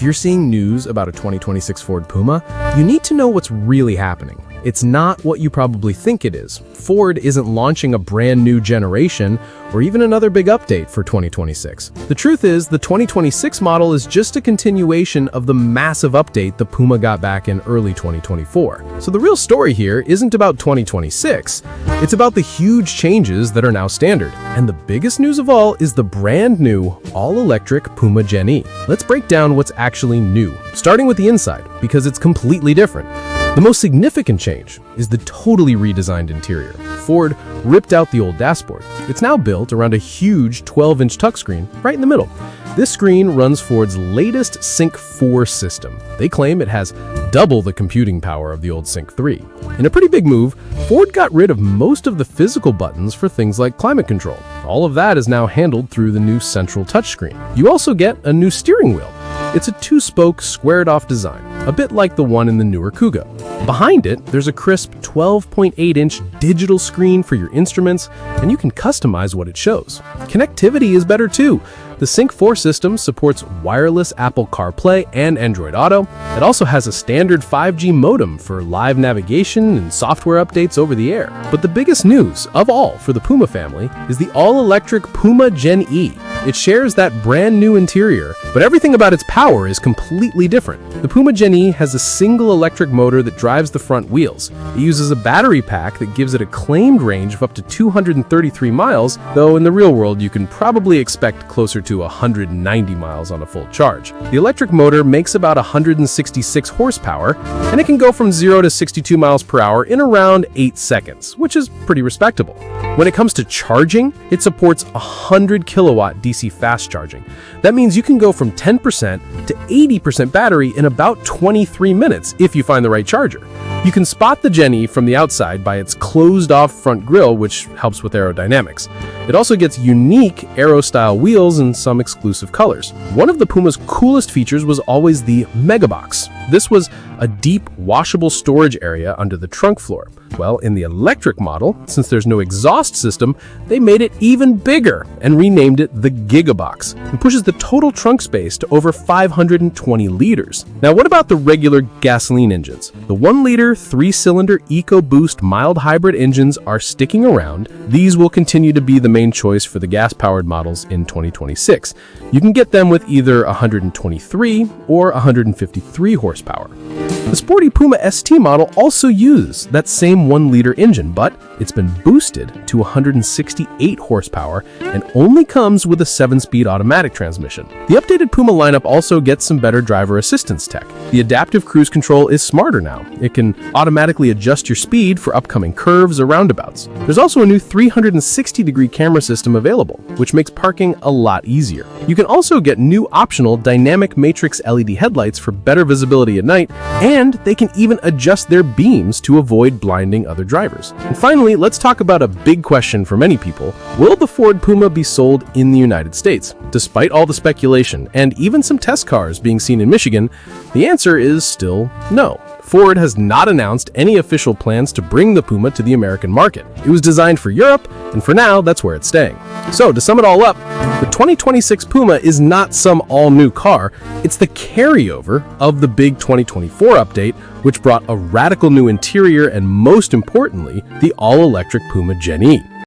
If you're seeing news about a 2026 Ford Puma, you need to know what's really happening. It's not what you probably think it is. Ford isn't launching a brand new generation or even another big update for 2026. The truth is, the 2026 model is just a continuation of the massive update the Puma got back in early 2024. So the real story here isn't about 2026, it's about the huge changes that are now standard. And the biggest news of all is the brand new, all-electric Puma Gen-E. Let's break down what's actually new, starting with the inside, because it's completely different. The most significant change is the totally redesigned interior. Ford ripped out the old dashboard. It's now built around a huge 12-inch touchscreen right in the middle. This screen runs Ford's latest Sync 4 system. They claim it has double the computing power of the old Sync 3. In a pretty big move, Ford got rid of most of the physical buttons for things like climate control. All of that is now handled through the new central touchscreen. You also get a new steering wheel. It's a two-spoke, squared-off design, a bit like the one in the newer Kuga. Behind it, there's a crisp 12.8-inch digital screen for your instruments, and you can customize what it shows. Connectivity is better too. The Sync 4 system supports wireless Apple CarPlay and Android Auto. It also has a standard 5G modem for live navigation and software updates over the air. But the biggest news of all for the Puma family is the all-electric Puma Gen-E. It shares that brand new interior, but everything about its power is completely different. The Puma Gen-E has a single electric motor that drives the front wheels. It uses a battery pack that gives it a claimed range of up to 233 miles, though in the real world you can probably expect closer to 190 miles on a full charge. The electric motor makes about 166 horsepower, and it can go from 0 to 62 miles per hour in around 8 seconds, which is pretty respectable. When it comes to charging, it supports 100 kilowatt DC fast charging. That means you can go from 10% to 80% battery in about 23 minutes if you find the right charger. You can spot the Gen-E from the outside by its closed-off front grille, which helps with aerodynamics. It also gets unique aero-style wheels in some exclusive colors. One of the Puma's coolest features was always the Mega Box. This was a deep, washable storage area under the trunk floor. Well, in the electric model, since there's no exhaust system, they made it even bigger and renamed it the Gigabox. It pushes the total trunk space to over 520 liters. Now, what about the regular gasoline engines? The 1-liter, 3-cylinder EcoBoost mild hybrid engines are sticking around. These will continue to be the main choice for the gas-powered models in 2026. You can get them with either 123 or 153 horsepower. The sporty Puma ST model also uses that same 1-liter engine, but it's been boosted to 168 horsepower and only comes with a 7-speed automatic transmission. The updated Puma lineup also gets some better driver assistance tech. The adaptive cruise control is smarter now. It can automatically adjust your speed for upcoming curves or roundabouts. There's also a new 360-degree camera system available, which makes parking a lot easier. You can also get new optional dynamic matrix LED headlights for better visibility at night, and they can even adjust their beams to avoid blinding other drivers. And finally, let's talk about a big question for many people. Will the Ford Puma be sold in the United States? Despite all the speculation and even some test cars being seen in Michigan, the answer is still no. Ford has not announced any official plans to bring the Puma to the American market. It was designed for Europe, and for now, that's where it's staying. So, to sum it all up, the 2026 Puma is not some all-new car, it's the carryover of the big 2024 update, which brought a radical new interior and, most importantly, the all-electric Puma Gen-E.